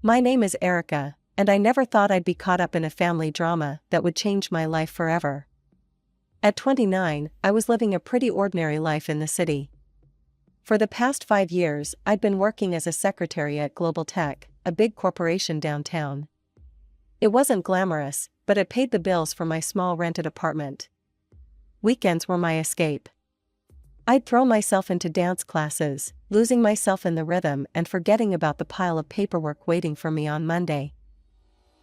My name is Erica, and I never thought I'd be caught up in a family drama that would change my life forever. At 29, I was living a pretty ordinary life in the city. For the past 5 years, I'd been working as a secretary at Global Tech, a big corporation downtown. It wasn't glamorous, but it paid the bills for my small rented apartment. Weekends were my escape. I'd throw myself into dance classes, losing myself in the rhythm and forgetting about the pile of paperwork waiting for me on Monday.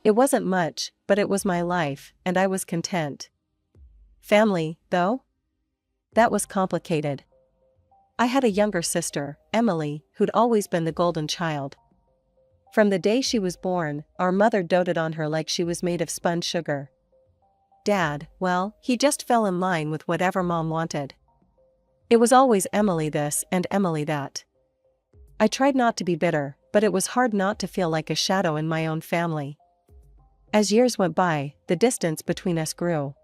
It wasn't much, but it was my life, and I was content. Family, though? That was complicated. I had a younger sister, Emily, who'd always been the golden child. From the day she was born, our mother doted on her like she was made of spun sugar. Dad, well, he just fell in line with whatever Mom wanted. It was always Emily this and Emily that. I tried not to be bitter, but it was hard not to feel like a shadow in my own family. As years went by, the distance between us grew.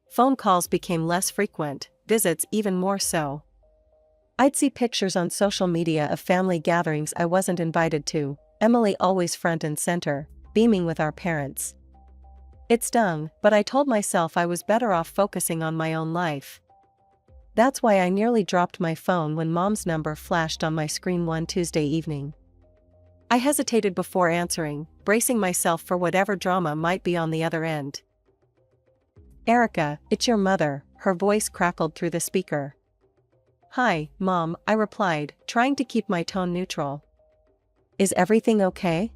Phone calls became less frequent, visits even more so. I'd see pictures on social media of family gatherings I wasn't invited to, Emily always front and center, beaming with our parents. It stung, but I told myself I was better off focusing on my own life. That's why I nearly dropped my phone when Mom's number flashed on my screen one Tuesday evening. I hesitated before answering, bracing myself for whatever drama might be on the other end. "Erica, it's your mother," her voice crackled through the speaker. "Hi, Mom," I replied, trying to keep my tone neutral. "Is everything okay?"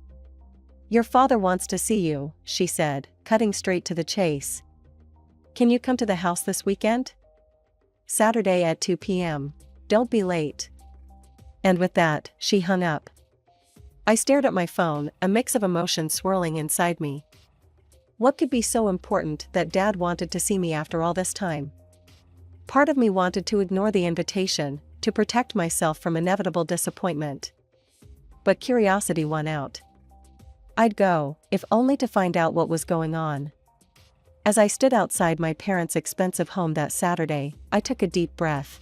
"Your father wants to see you," she said, cutting straight to the chase. "Can you come to the house this weekend?" "Saturday at 2 p.m. Don't be late." And with that, she hung up. I stared at my phone, a mix of emotions swirling inside me. What could be so important that Dad wanted to see me after all this time? Part of me wanted to ignore the invitation, to protect myself from inevitable disappointment. But curiosity won out. I'd go, if only to find out what was going on. As I stood outside my parents' expensive home that Saturday, I took a deep breath.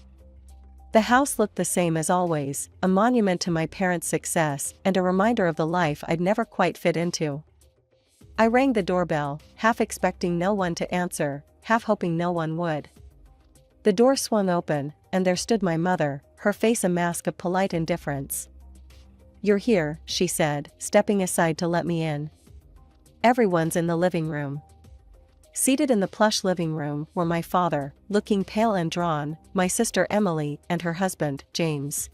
The house looked the same as always, a monument to my parents' success and a reminder of the life I'd never quite fit into. I rang the doorbell, half expecting no one to answer, half hoping no one would. The door swung open, and there stood my mother, her face a mask of polite indifference. "You're here," she said, stepping aside to let me in. "Everyone's in the living room." Seated in the plush living room were my father, looking pale and drawn, my sister Emily, and her husband, James.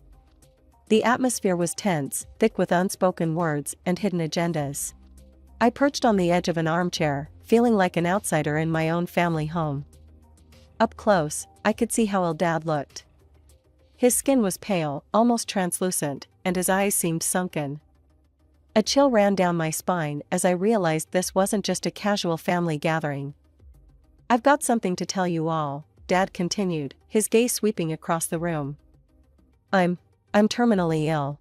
The atmosphere was tense, thick with unspoken words and hidden agendas. I perched on the edge of an armchair, feeling like an outsider in my own family home. Up close, I could see how ill Dad looked. His skin was pale, almost translucent, and his eyes seemed sunken. A chill ran down my spine as I realized this wasn't just a casual family gathering. "I've got something to tell you all," Dad continued, his gaze sweeping across the room. I'm terminally ill.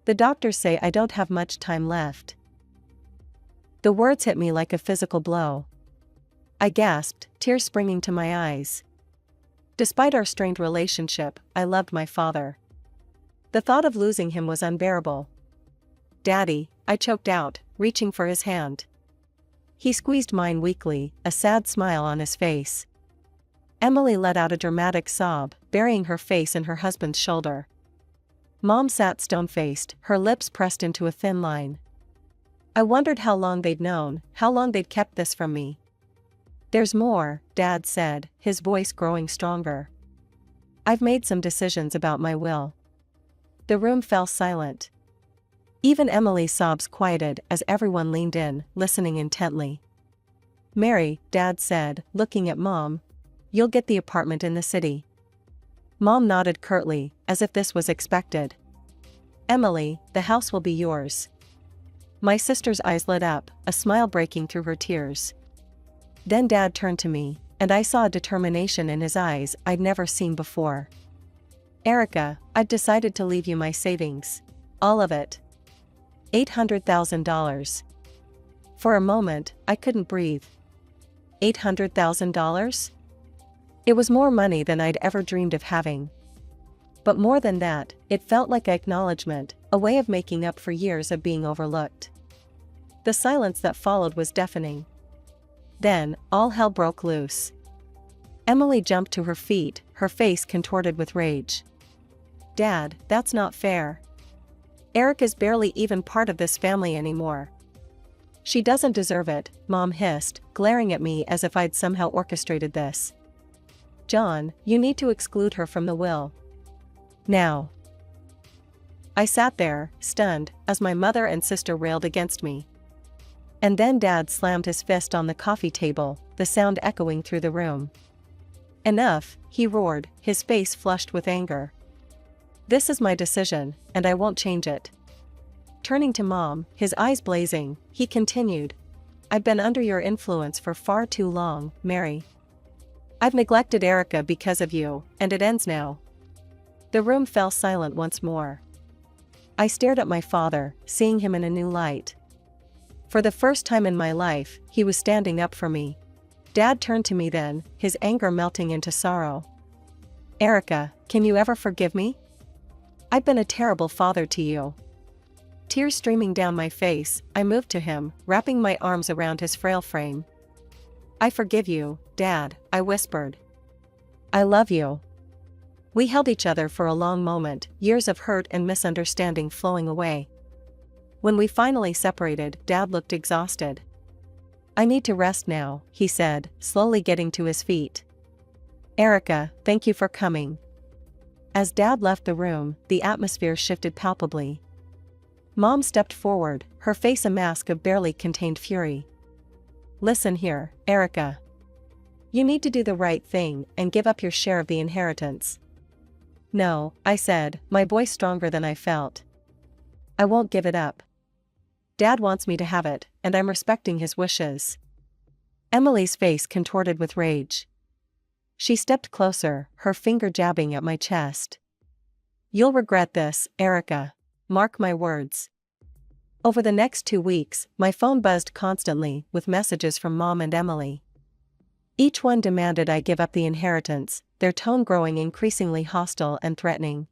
The doctors say I don't have much time left." The words hit me like a physical blow. I gasped, tears springing to my eyes. Despite our strained relationship, I loved my father. The thought of losing him was unbearable. "Daddy," I choked out, reaching for his hand. He squeezed mine weakly, a sad smile on his face. Emily let out a dramatic sob, burying her face in her husband's shoulder. Mom sat stone-faced, her lips pressed into a thin line. I wondered how long they'd known, how long they'd kept this from me. "There's more," Dad said, his voice growing stronger. "I've made some decisions about my will." The room fell silent. Even Emily's sobs quieted as everyone leaned in, listening intently. "Mary," Dad said, looking at Mom, "you'll get the apartment in the city." Mom nodded curtly, as if this was expected. "Emily, the house will be yours." My sister's eyes lit up, a smile breaking through her tears. Then Dad turned to me, and I saw a determination in his eyes I'd never seen before. "Erica, I've decided to leave you my savings. All of it. $800,000. For a moment, I couldn't breathe. $800,000? It was more money than I'd ever dreamed of having. But more than that, it felt like acknowledgement, a way of making up for years of being overlooked. The silence that followed was deafening. Then, all hell broke loose. Emily jumped to her feet, her face contorted with rage. "Dad, that's not fair. Eric is barely even part of this family anymore." "She doesn't deserve it," Mom hissed, glaring at me as if I'd somehow orchestrated this. "John, you need to exclude her from the will. Now." I sat there, stunned, as my mother and sister railed against me. And then Dad slammed his fist on the coffee table, the sound echoing through the room. "Enough," he roared, his face flushed with anger. "This is my decision, and I won't change it." Turning to Mom, his eyes blazing, he continued, "I've been under your influence for far too long, Mary. I've neglected Erica because of you, and it ends now." The room fell silent once more. I stared at my father, seeing him in a new light. For the first time in my life, he was standing up for me. Dad turned to me then, his anger melting into sorrow. "Erica, can you ever forgive me? I've been a terrible father to you." Tears streaming down my face, I moved to him, wrapping my arms around his frail frame. "I forgive you, Dad," I whispered. "I love you." We held each other for a long moment, years of hurt and misunderstanding flowing away. When we finally separated, Dad looked exhausted. "I need to rest now," he said, slowly getting to his feet. "Erica, thank you for coming." As Dad left the room, the atmosphere shifted palpably. Mom stepped forward, her face a mask of barely contained fury. "Listen here, Erica. You need to do the right thing and give up your share of the inheritance." "No," I said, my voice stronger than I felt. "I won't give it up. Dad wants me to have it, and I'm respecting his wishes." Emily's face contorted with rage. She stepped closer, her finger jabbing at my chest. "You'll regret this, Erica. Mark my words." Over the next 2 weeks, my phone buzzed constantly with messages from Mom and Emily. Each one demanded I give up the inheritance, their tone growing increasingly hostile and threatening.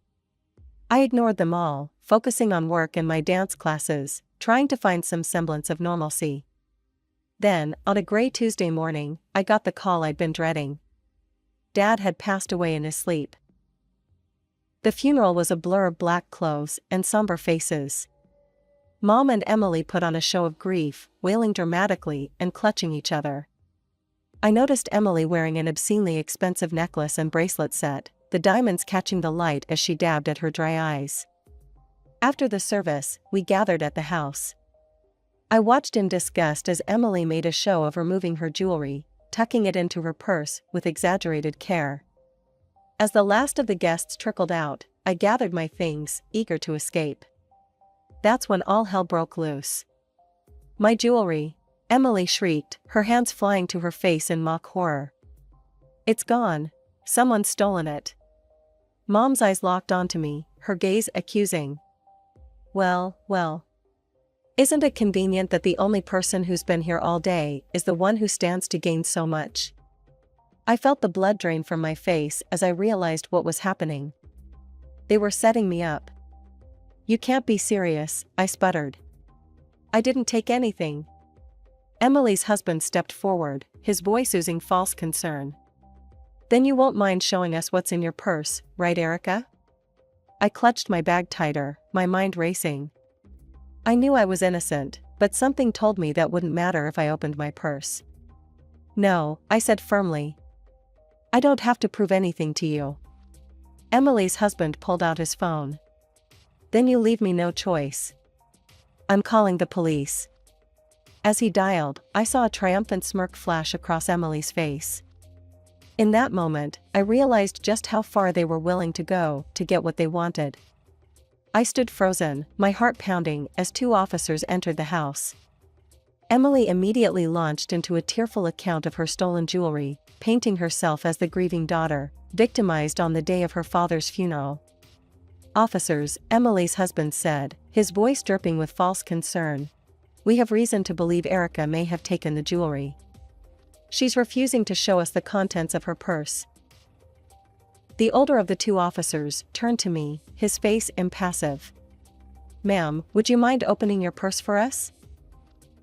I ignored them all, focusing on work and my dance classes, trying to find some semblance of normalcy. Then, on a gray Tuesday morning, I got the call I'd been dreading. Dad had passed away in his sleep. The funeral was a blur of black clothes and somber faces. Mom and Emily put on a show of grief, wailing dramatically and clutching each other. I noticed Emily wearing an obscenely expensive necklace and bracelet set, the diamonds catching the light as she dabbed at her dry eyes. After the service, we gathered at the house. I watched in disgust as Emily made a show of removing her jewelry, tucking it into her purse with exaggerated care. As the last of the guests trickled out, I gathered my things, eager to escape. That's when all hell broke loose. "My jewelry!" Emily shrieked, her hands flying to her face in mock horror. "It's gone. Someone's stolen it." Mom's eyes locked onto me, her gaze accusing. Well. Isn't it convenient that the only person who's been here all day is the one who stands to gain so much? I felt the blood drain from my face as I realized what was happening. They were setting me up. "You can't be serious," I sputtered. "I didn't take anything." Emily's husband stepped forward, his voice oozing false concern. "Then you won't mind showing us what's in your purse, right, Erica?" I clutched my bag tighter, my mind racing. I knew I was innocent, but something told me that wouldn't matter if I opened my purse. "No," I said firmly. "I don't have to prove anything to you." Emily's husband pulled out his phone. "Then you leave me no choice. I'm calling the police." As he dialed, I saw a triumphant smirk flash across Emily's face. In that moment, I realized just how far they were willing to go to get what they wanted. I stood frozen, my heart pounding, as 2 officers entered the house. Emily immediately launched into a tearful account of her stolen jewelry, painting herself as the grieving daughter, victimized on the day of her father's funeral. "Officers," Emily's husband said, his voice dripping with false concern, "we have reason to believe Erica may have taken the jewelry. She's refusing to show us the contents of her purse." The older of the 2 officers turned to me, his face impassive. "Ma'am, would you mind opening your purse for us?"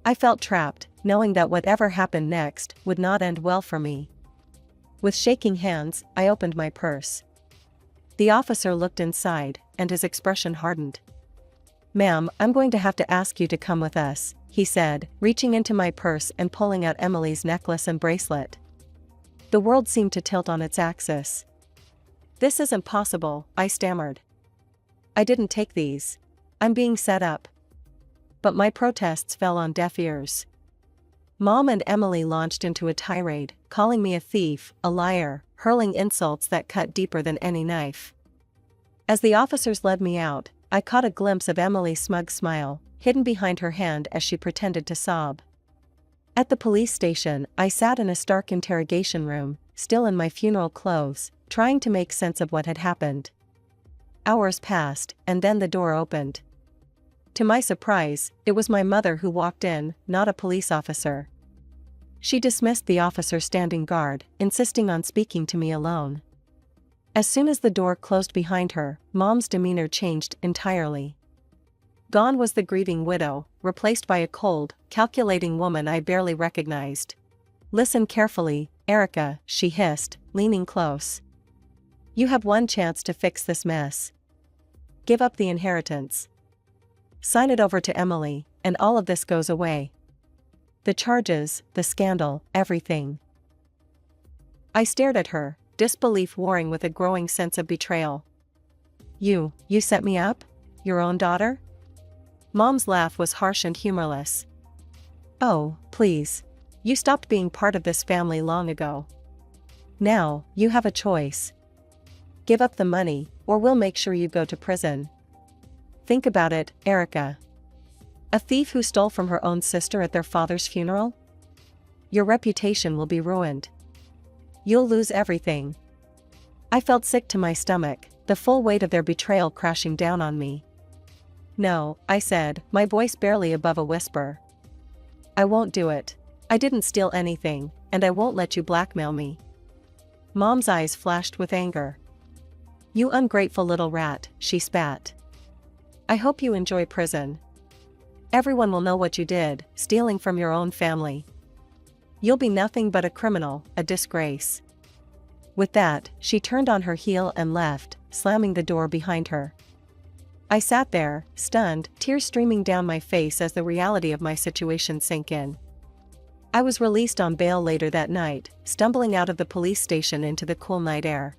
I felt trapped, knowing that whatever happened next would not end well for me. With shaking hands, I opened my purse. The officer looked inside, and his expression hardened. "Ma'am, I'm going to have to ask you to come with us," he said, reaching into my purse and pulling out Emily's necklace and bracelet. The world seemed to tilt on its axis. "This isn't possible," I stammered. "I didn't take these. I'm being set up." But my protests fell on deaf ears. Mom and Emily launched into a tirade, calling me a thief, a liar, hurling insults that cut deeper than any knife. As the officers led me out, I caught a glimpse of Emily's smug smile, hidden behind her hand as she pretended to sob. At the police station, I sat in a stark interrogation room, still in my funeral clothes, trying to make sense of what had happened. Hours passed, and then the door opened. To my surprise, it was my mother who walked in, not a police officer. She dismissed the officer standing guard, insisting on speaking to me alone. As soon as the door closed behind her, Mom's demeanor changed entirely. Gone was the grieving widow, replaced by a cold, calculating woman I barely recognized. "Listen carefully, Erica," she hissed, leaning close. "You have one chance to fix this mess. Give up the inheritance. Sign it over to Emily, and all of this goes away. The charges, the scandal, everything." I stared at her, disbelief warring with a growing sense of betrayal. You set me up? Your own daughter?" Mom's laugh was harsh and humorless. "Oh, please. You stopped being part of this family long ago. Now, you have a choice. Give up the money, or we'll make sure you go to prison. Think about it, Erica. A thief who stole from her own sister at their father's funeral? Your reputation will be ruined. You'll lose everything." I felt sick to my stomach, the full weight of their betrayal crashing down on me. "No," I said, my voice barely above a whisper. "I won't do it. I didn't steal anything, and I won't let you blackmail me." Mom's eyes flashed with anger. "You ungrateful little rat," she spat. "I hope you enjoy prison. Everyone will know what you did, stealing from your own family. You'll be nothing but a criminal, a disgrace." With that, she turned on her heel and left, slamming the door behind her. I sat there, stunned, tears streaming down my face as the reality of my situation sank in. I was released on bail later that night, stumbling out of the police station into the cool night air.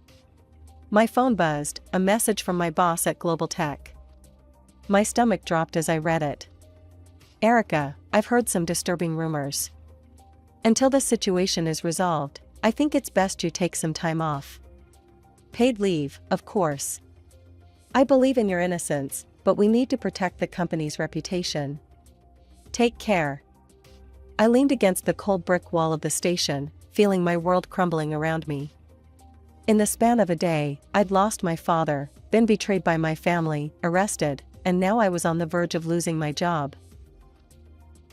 My phone buzzed, a message from my boss at Global Tech. My stomach dropped as I read it. "Erica, I've heard some disturbing rumors. Until this situation is resolved, I think it's best you take some time off. Paid leave, of course. I believe in your innocence, but we need to protect the company's reputation. Take care." I leaned against the cold brick wall of the station, feeling my world crumbling around me. In the span of a day, I'd lost my father, been betrayed by my family, arrested, and now I was on the verge of losing my job.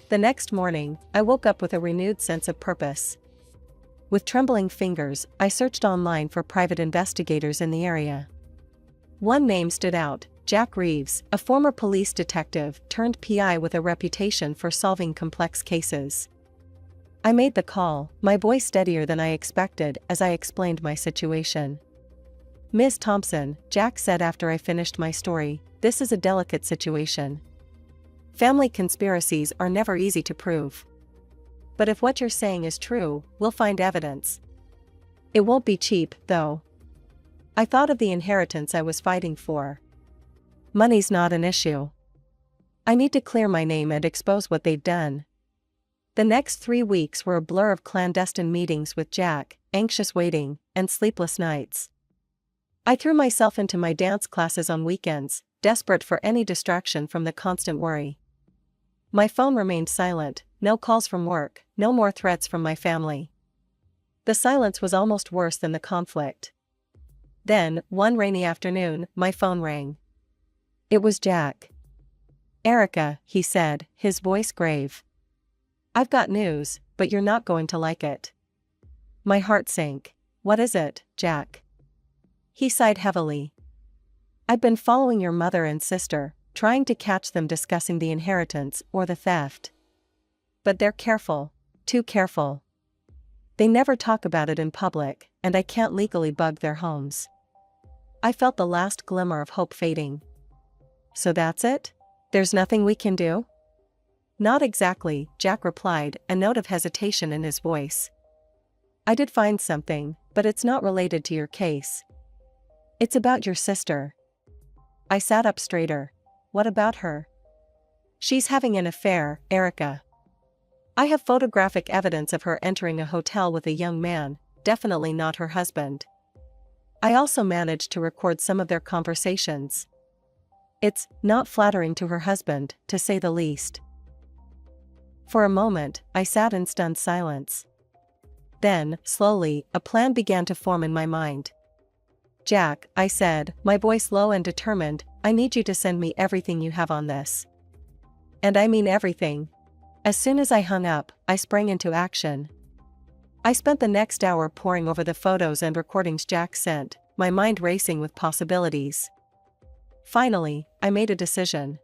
The next morning, I woke up with a renewed sense of purpose. With trembling fingers, I searched online for private investigators in the area. One name stood out, Jack Reeves, a former police detective turned PI with a reputation for solving complex cases. I made the call, my voice steadier than I expected as I explained my situation. "Ms. Thompson," Jack said after I finished my story, "this is a delicate situation. Family conspiracies are never easy to prove. But if what you're saying is true, we'll find evidence. It won't be cheap, though." I thought of the inheritance I was fighting for. Money's not an issue. I need to clear my name and expose what they've done. The next 3 weeks were a blur of clandestine meetings with Jack, anxious waiting, and sleepless nights. I threw myself into my dance classes on weekends, desperate for any distraction from the constant worry. My phone remained silent, no calls from work, no more threats from my family. The silence was almost worse than the conflict. Then, one rainy afternoon, my phone rang. It was Jack. "Erica," he said, his voice grave. "I've got news, but you're not going to like it." My heart sank. "What is it, Jack?" He sighed heavily. "I've been following your mother and sister, trying to catch them discussing the inheritance or the theft. But they're careful, too careful. They never talk about it in public, and I can't legally bug their homes. I felt the last glimmer of hope fading. So that's it? There's nothing we can do? Not exactly, Jack replied, a note of hesitation in his voice. I did find something, but it's not related to your case. It's about your sister. I sat up straighter. What about her? She's having an affair, Erica. I have photographic evidence of her entering a hotel with a young man, definitely not her husband. I also managed to record some of their conversations. It's not flattering to her husband, to say the least. For a moment, I sat in stunned silence. Then, slowly, a plan began to form in my mind. Jack, I said, my voice low and determined, I need you to send me everything you have on this. And I mean everything. As soon as I hung up, I sprang into action. I spent the next hour poring over the photos and recordings Jack sent, my mind racing with possibilities. Finally, I made a decision.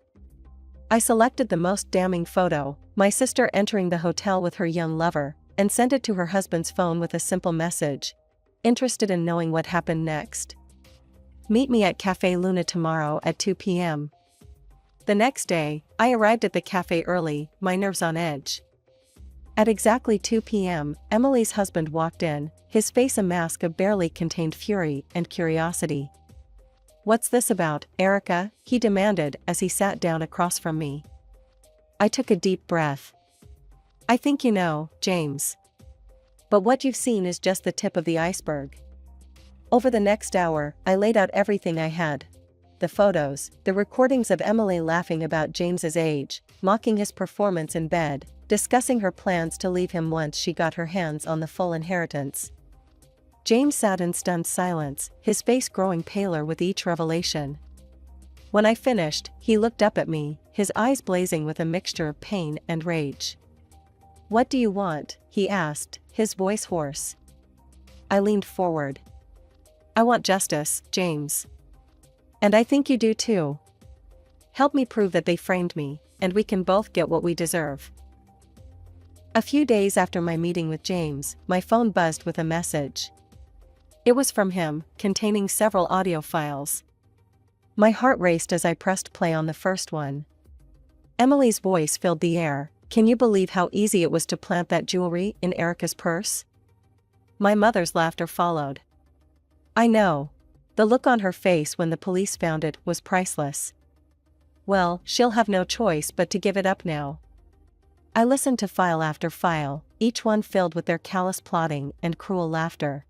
I selected the most damning photo, my sister entering the hotel with her young lover, and sent it to her husband's phone with a simple message. Interested in knowing what happened next? Meet me at Café Luna tomorrow at 2 p.m. The next day, I arrived at the cafe early, my nerves on edge. At exactly 2 p.m., Emily's husband walked in, his face a mask of barely contained fury and curiosity. What's this about, Erica? He demanded as he sat down across from me. I took a deep breath. I think you know, James. But what you've seen is just the tip of the iceberg. Over the next hour, I laid out everything I had. The photos, the recordings of Emily laughing about James's age, mocking his performance in bed, discussing her plans to leave him once she got her hands on the full inheritance. James sat in stunned silence, his face growing paler with each revelation. When I finished, he looked up at me, his eyes blazing with a mixture of pain and rage. What do you want? He asked, his voice hoarse. I leaned forward. I want justice, James. And I think you do too. Help me prove that they framed me, and we can both get what we deserve. A few days after my meeting with James, my phone buzzed with a message. It was from him, containing several audio files. My heart raced as I pressed play on the first one. Emily's voice filled the air. Can you believe how easy it was to plant that jewelry in Erica's purse? My mother's laughter followed. I know. The look on her face when the police found it was priceless. Well, she'll have no choice but to give it up now. I listened to file after file, each one filled with their callous plotting and cruel laughter.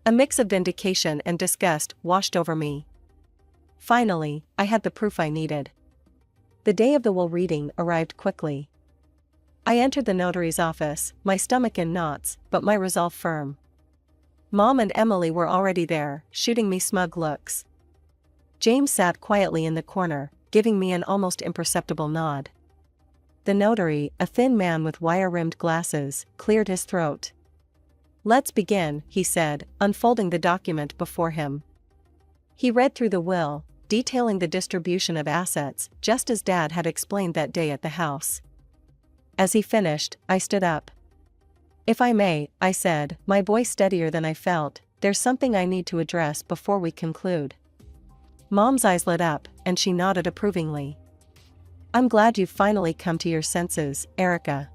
A mix of vindication and disgust washed over me. Finally, I had the proof I needed. The day of the will reading arrived quickly. I entered the notary's office, my stomach in knots, but my resolve firm. Mom and Emily were already there, shooting me smug looks. James sat quietly in the corner, giving me an almost imperceptible nod. The notary, a thin man with wire-rimmed glasses, cleared his throat. Let's begin, he said, unfolding the document before him. He read through the will, detailing the distribution of assets, just as Dad had explained that day at the house. As he finished, I stood up. If I may, I said, my voice steadier than I felt, there's something I need to address before we conclude. Mom's eyes lit up, and she nodded approvingly. I'm glad you've finally come to your senses, Erica.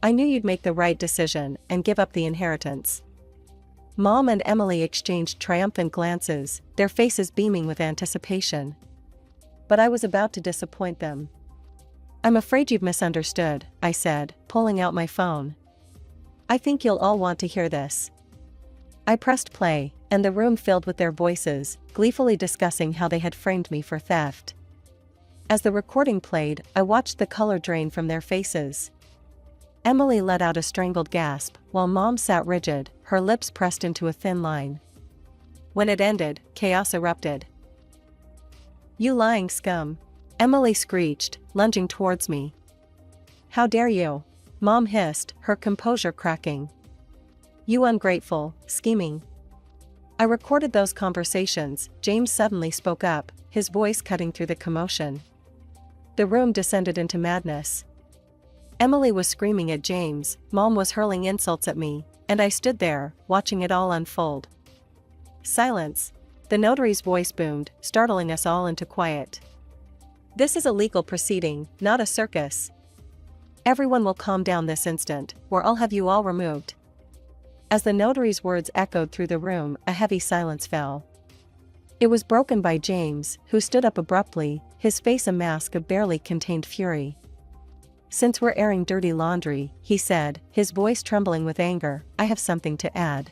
I knew you'd make the right decision and give up the inheritance. Mom and Emily exchanged triumphant glances, their faces beaming with anticipation. But I was about to disappoint them. I'm afraid you've misunderstood, I said, pulling out my phone. I think you'll all want to hear this. I pressed play, and the room filled with their voices, gleefully discussing how they had framed me for theft. As the recording played, I watched the color drain from their faces. Emily let out a strangled gasp, while Mom sat rigid, her lips pressed into a thin line. When it ended, chaos erupted. You lying scum! Emily screeched, lunging towards me. How dare you! Mom hissed, her composure cracking. You ungrateful, scheming. I recorded those conversations, James suddenly spoke up, his voice cutting through the commotion. The room descended into madness. Emily was screaming at James, Mom was hurling insults at me, and I stood there, watching it all unfold. Silence. The notary's voice boomed, startling us all into quiet. This is a legal proceeding, not a circus. Everyone will calm down this instant, or I'll have you all removed. As the notary's words echoed through the room, a heavy silence fell. It was broken by James, who stood up abruptly, his face a mask of barely contained fury. Since we're airing dirty laundry, he said, his voice trembling with anger, I have something to add.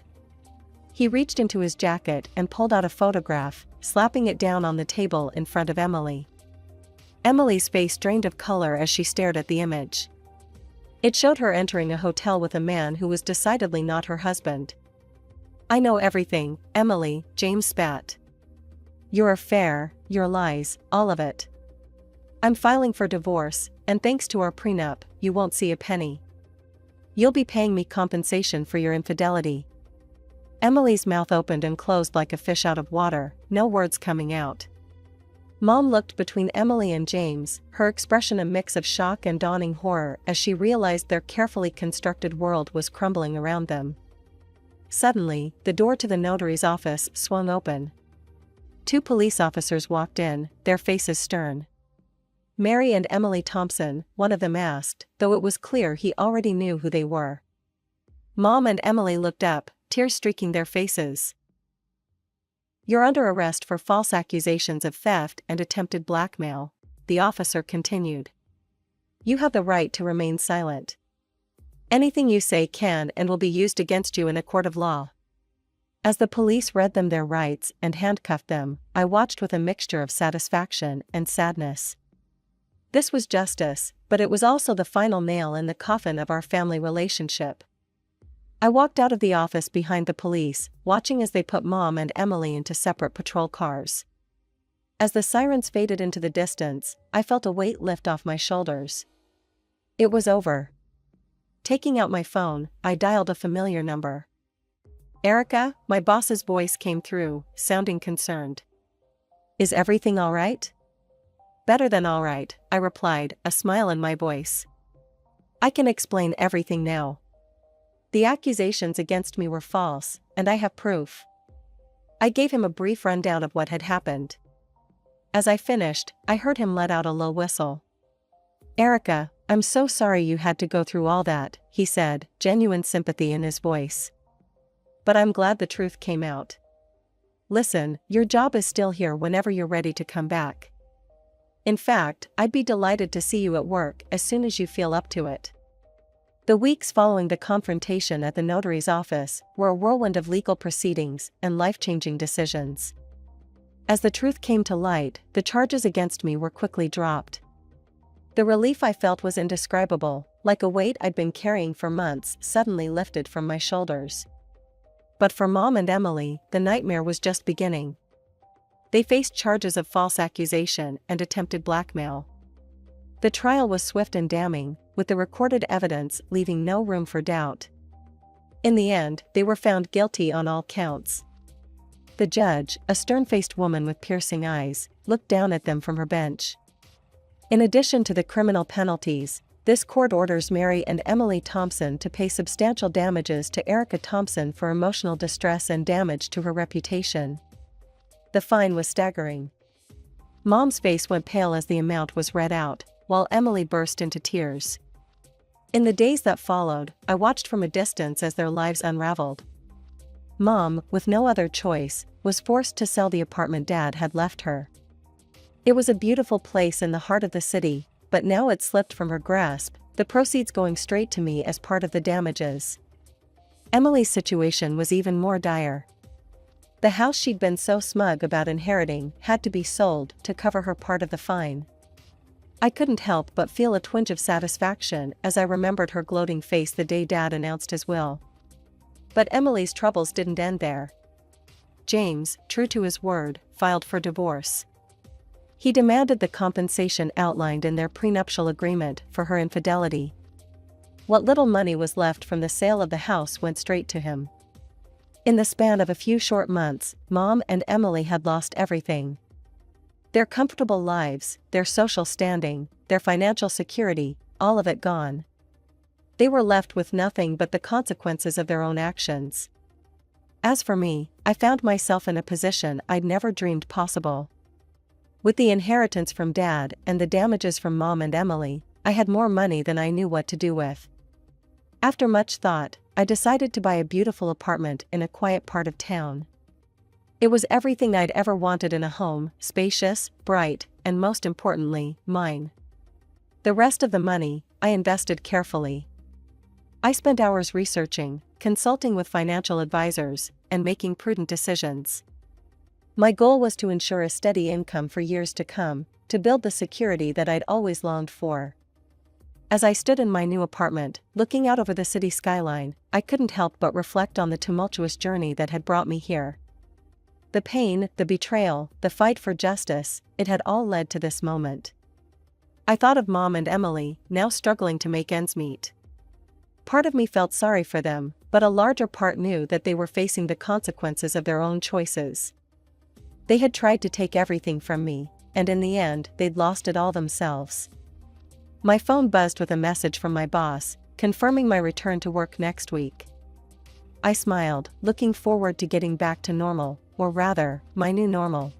He reached into his jacket and pulled out a photograph, slapping it down on the table in front of Emily. Emily's face drained of color as she stared at the image. It showed her entering a hotel with a man who was decidedly not her husband. I know everything, Emily, James spat. Your affair, your lies, all of it. I'm filing for divorce, and thanks to our prenup, you won't see a penny. You'll be paying me compensation for your infidelity. Emily's mouth opened and closed like a fish out of water, no words coming out. Mom looked between Emily and James, her expression a mix of shock and dawning horror as she realized their carefully constructed world was crumbling around them. Suddenly, the door to the notary's office swung open. 2 police officers walked in, their faces stern. Mary and Emily Thompson, one of them asked, though it was clear he already knew who they were. Mom and Emily looked up, tears streaking their faces. You're under arrest for false accusations of theft and attempted blackmail, the officer continued. You have the right to remain silent. Anything you say can and will be used against you in a court of law. As the police read them their rights and handcuffed them, I watched with a mixture of satisfaction and sadness. This was justice, but it was also the final nail in the coffin of our family relationship. I walked out of the office behind the police, watching as they put Mom and Emily into separate patrol cars. As the sirens faded into the distance, I felt a weight lift off my shoulders. It was over. Taking out my phone, I dialed a familiar number. Erica, my boss's voice came through, sounding concerned. Is everything all right? Better than all right, I replied, a smile in my voice. I can explain everything now. The accusations against me were false, and I have proof. I gave him a brief rundown of what had happened. As I finished, I heard him let out a low whistle. Erica, I'm so sorry you had to go through all that, he said, genuine sympathy in his voice. But I'm glad the truth came out. Listen, your job is still here whenever you're ready to come back. In fact, I'd be delighted to see you at work as soon as you feel up to it. The weeks following the confrontation at the notary's office were a whirlwind of legal proceedings and life-changing decisions. As the truth came to light, the charges against me were quickly dropped. The relief I felt was indescribable, like a weight I'd been carrying for months suddenly lifted from my shoulders. But for Mom and Emily, the nightmare was just beginning. They faced charges of false accusation and attempted blackmail. The trial was swift and damning, with the recorded evidence leaving no room for doubt. In the end, they were found guilty on all counts. The judge, a stern-faced woman with piercing eyes, looked down at them from her bench. In addition to the criminal penalties, this court orders Mary and Emily Thompson to pay substantial damages to Erica Thompson for emotional distress and damage to her reputation. The fine was staggering. Mom's face went pale as the amount was read out, while Emily burst into tears. In the days that followed, I watched from a distance as their lives unraveled. Mom, with no other choice, was forced to sell the apartment Dad had left her. It was a beautiful place in the heart of the city, but now it slipped from her grasp, the proceeds going straight to me as part of the damages. Emily's situation was even more dire. The house she'd been so smug about inheriting had to be sold to cover her part of the fine. I couldn't help but feel a twinge of satisfaction as I remembered her gloating face the day Dad announced his will. But Emily's troubles didn't end there. James, true to his word, filed for divorce. He demanded the compensation outlined in their prenuptial agreement for her infidelity. What little money was left from the sale of the house went straight to him. In the span of a few short months, Mom and Emily had lost everything. Their comfortable lives, their social standing, their financial security, all of it gone. They were left with nothing but the consequences of their own actions. As for me, I found myself in a position I'd never dreamed possible. With the inheritance from Dad and the damages from Mom and Emily, I had more money than I knew what to do with. After much thought, I decided to buy a beautiful apartment in a quiet part of town. It was everything I'd ever wanted in a home, spacious, bright, and most importantly, mine. The rest of the money, I invested carefully. I spent hours researching, consulting with financial advisors, and making prudent decisions. My goal was to ensure a steady income for years to come, to build the security that I'd always longed for. As I stood in my new apartment, looking out over the city skyline, I couldn't help but reflect on the tumultuous journey that had brought me here. The pain, the betrayal, the fight for justice, it had all led to this moment. I thought of Mom and Emily, now struggling to make ends meet. Part of me felt sorry for them, but a larger part knew that they were facing the consequences of their own choices. They had tried to take everything from me, and in the end, they'd lost it all themselves. My phone buzzed with a message from my boss, confirming my return to work next week. I smiled, looking forward to getting back to normal, or rather, my new normal.